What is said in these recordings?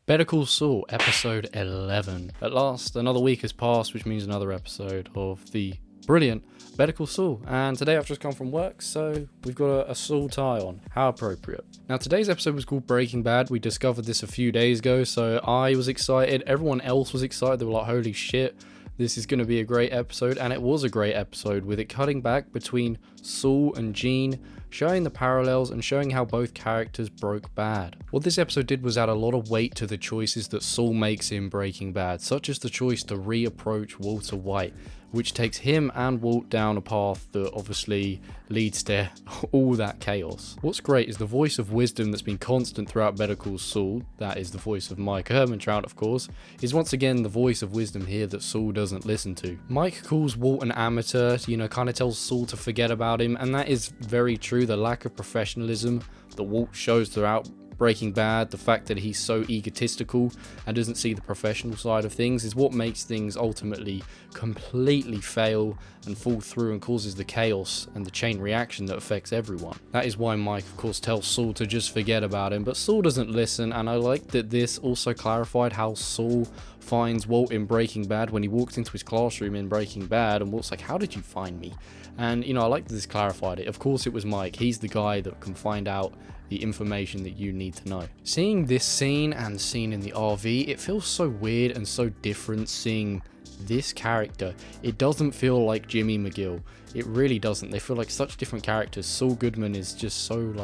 Better Call Saul, episode 11. At last, another week has passed, which means another episode of the brilliant Better Call Saul. And today I've just come from work, so we've got a Saul tie on. How appropriate. Now, today's episode was called Breaking Bad. We discovered this a few days ago, so I was excited. Everyone else was excited. They were like, holy shit, this is going to be a great episode. And it was a great episode, with it cutting back between Saul and Gene, showing the parallels and showing how both characters broke bad. What this episode did was add a lot of weight to the choices that Saul makes in Breaking Bad, such as the choice to reapproach Walter White, which takes him and Walt down a path that obviously leads to all that chaos. What's great is the voice of wisdom that's been constant throughout Better Call Saul, that is the voice of Mike Hermantraut of course, is once again the voice of wisdom here that Saul doesn't listen to. Mike calls Walt an amateur, kind of tells Saul to forget about him, and that is very true. The lack of professionalism that Walt shows throughout Breaking Bad, the fact that he's so egotistical and doesn't see the professional side of things, is what makes things ultimately completely fail and fall through and causes the chaos and the chain reaction that affects everyone. That is why Mike of course tells Saul to just forget about him, but Saul doesn't listen. And I like that this also clarified how Saul finds Walt in Breaking Bad when he walks into his classroom in Breaking Bad, and Walt's like, how did you find me? And I like that this clarified it. Of course it was Mike. He's the guy that can find out the information that you need to know. Seeing this scene and scene in the RV, it feels so weird and so different seeing this character. It doesn't feel like Jimmy McGill. It really doesn't. They feel like such different characters. Saul Goodman is just so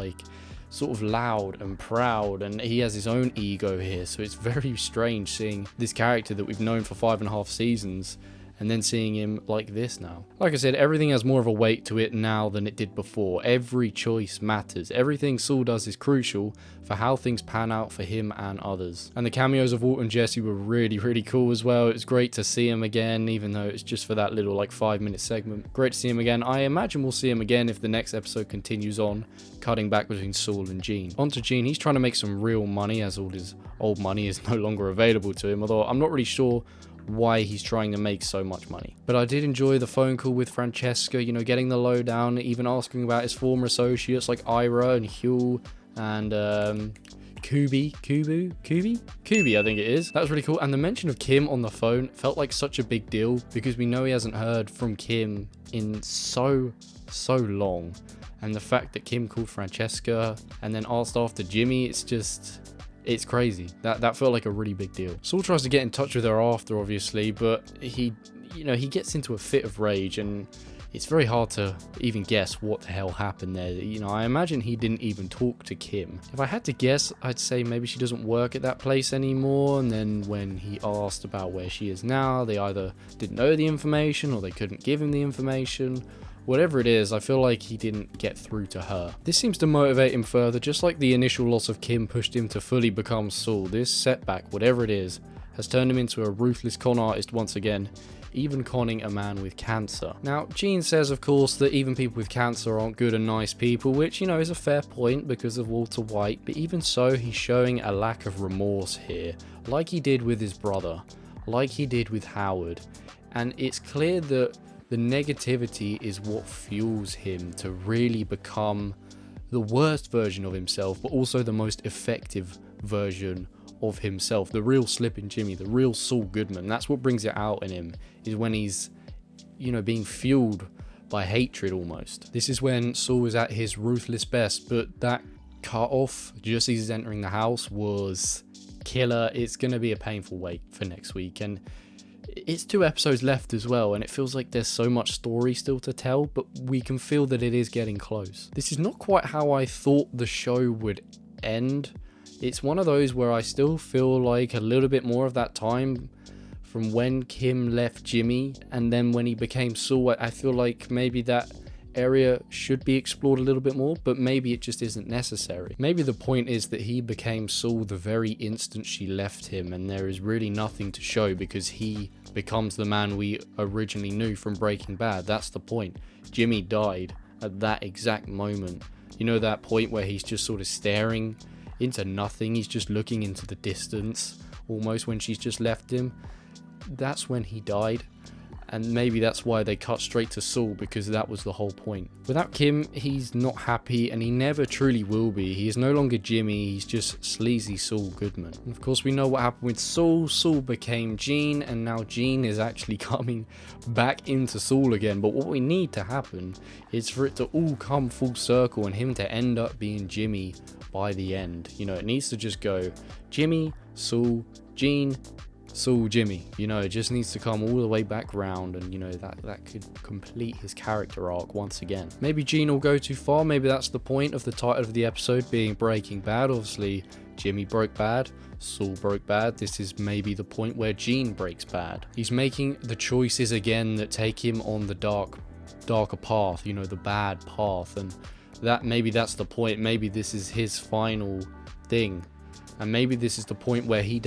sort of loud and proud, and he has his own ego here, so it's very strange seeing this character that we've known for 5.5 seasons and then seeing him like this now. Like I said, everything has more of a weight to it now than it did before. Every choice matters. Everything Saul does is crucial for how things pan out for him and others. And the cameos of Walt and Jesse were really, really cool as well. It was great to see him again, even though it's just for that little 5-minute segment. Great to see him again. I imagine we'll see him again if the next episode continues on, cutting back between Saul and Gene. On to Gene. He's trying to make some real money as all his old money is no longer available to him, although I'm not really sure why he's trying to make so much money. But I did enjoy the phone call with Francesca, getting the lowdown, even asking about his former associates like Ira and Huel and Kubi, I think it is. That was really cool. And the mention of Kim on the phone felt like such a big deal, because we know he hasn't heard from Kim in so long. And the fact that Kim called Francesca and then asked after Jimmy, it's crazy. That felt like a really big deal. Saul tries to get in touch with her after, obviously, but he gets into a fit of rage, and it's very hard to even guess what the hell happened there. I imagine he didn't even talk to Kim. If I had to guess, I'd say maybe she doesn't work at that place anymore, and then when he asked about where she is now, they either didn't know the information or they couldn't give him the information. Whatever it is, I feel like he didn't get through to her. This seems to motivate him further, just like the initial loss of Kim pushed him to fully become Saul. This setback, whatever it is, has turned him into a ruthless con artist once again, even conning a man with cancer. Now, Gene says, of course, that even people with cancer aren't good and nice people, which, is a fair point because of Walter White, but even so, he's showing a lack of remorse here, like he did with his brother, like he did with Howard, and it's clear that the negativity is what fuels him to really become the worst version of himself, but also the most effective version of himself. The real Slippin' Jimmy, the real Saul Goodman. That's what brings it out in him, is when he's, being fueled by hatred almost. This is when Saul is at his ruthless best, but that cut off just as he's entering the house was killer. It's going to be a painful wait for next week, and it's 2 episodes left as well, and it feels like there's so much story still to tell, but we can feel that it is getting close. This is not quite how I thought the show would end. It's one of those where I still feel like a little bit more of that time from when Kim left Jimmy and then when he became Saul. I feel like maybe that area should be explored a little bit more, but maybe it just isn't necessary. Maybe the point is that he became Saul the very instant she left him, and there is really nothing to show because he becomes the man we originally knew from Breaking Bad. That's the point. Jimmy died at that exact moment. That point where he's just sort of staring into nothing, he's just looking into the distance almost when she's just left him. That's when he died. And maybe that's why they cut straight to Saul, because that was the whole point. Without Kim, he's not happy, and he never truly will be. He is no longer Jimmy, he's just sleazy Saul Goodman. And of course, we know what happened with Saul. Saul became Gene, and now Gene is actually coming back into Saul again. But what we need to happen is for it to all come full circle and him to end up being Jimmy by the end. You know, it needs to just go Jimmy, Saul, Gene, Saul, Jimmy. You know, it just needs to come all the way back round, and you know, that could complete his character arc once again. Maybe Gene will go too far. Maybe that's the point of the title of the episode being Breaking Bad. Obviously Jimmy broke bad, Saul broke bad. This is maybe the point where Gene breaks bad. He's making the choices again that take him on the darker path, you know, the bad path, and that's the point. Maybe this is his final thing. And maybe this is the point where he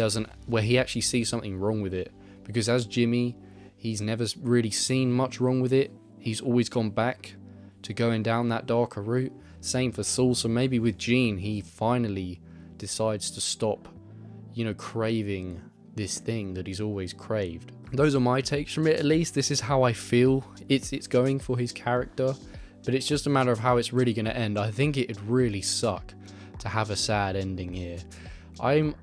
actually sees something wrong with it. Because as Jimmy, he's never really seen much wrong with it. He's always gone back to going down that darker route. Same for Saul. So maybe with Gene, he finally decides to stop, you know, craving this thing that he's always craved. Those are my takes from it, at least. This is how I feel it's going for his character. But it's just a matter of how it's really going to end. I think it'd really suck to have a sad ending here. I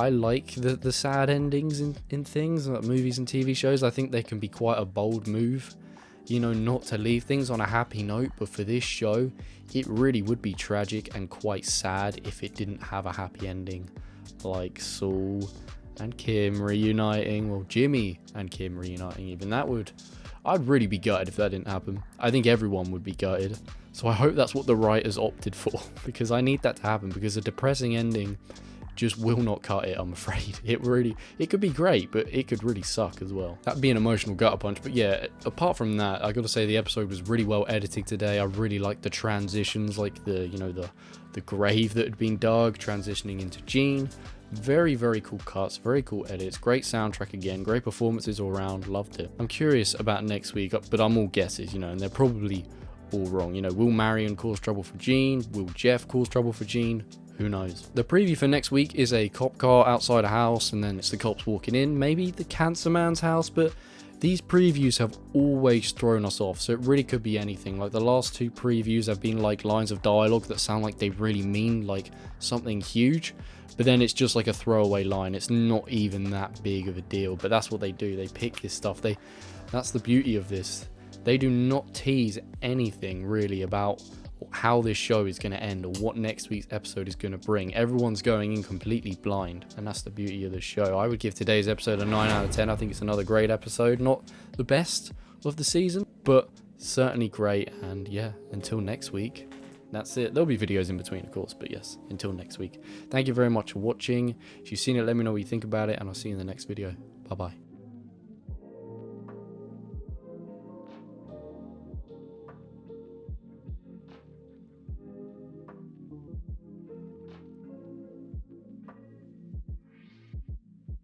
like the sad endings in things like movies and TV shows. I think they can be quite a bold move, you know, not to leave things on a happy note. But for this show, it really would be tragic and quite sad if it didn't have a happy ending, like Saul and Kim reuniting, well, Jimmy and Kim reuniting. Even I'd really be gutted if that didn't happen. I think everyone would be gutted. So I hope that's what the writers opted for, because I need that to happen, because a depressing ending just will not cut it, I'm afraid. It could be great, but it could really suck as well. That'd be an emotional gutter punch. But yeah, apart from that, I gotta say the episode was really well edited today. I really liked the transitions, like the grave that had been dug, transitioning into Gene. Very, very cool cuts, very cool edits, great soundtrack again, great performances all around, loved it. I'm curious about next week, but I'm all guesses, you know, and they're probably all wrong. You know, will Marion cause trouble for Gene? Will Jeff cause trouble for Gene? Who knows? The preview for next week is a cop car outside a house, and then it's the cops walking in, maybe the cancer man's house, but these previews have always thrown us off, so it really could be anything. Like the last two previews have been like lines of dialogue that sound like they really mean like something huge, but then it's just like a throwaway line. It's not even that big of a deal, but that's what they do. They pick this stuff. That's the beauty of this. They do not tease anything really about how this show is going to end or what next week's episode is going to bring. Everyone's going in completely blind, and that's the beauty of the show. I would give today's episode a 9 out of 10. I think it's another great episode. Not the best of the season, but certainly great. And yeah, until next week, that's it. There'll be videos in between, of course, but yes, until next week. Thank you very much for watching. If you've seen it, let me know what you think about it, and I'll see you in the next video. Bye bye.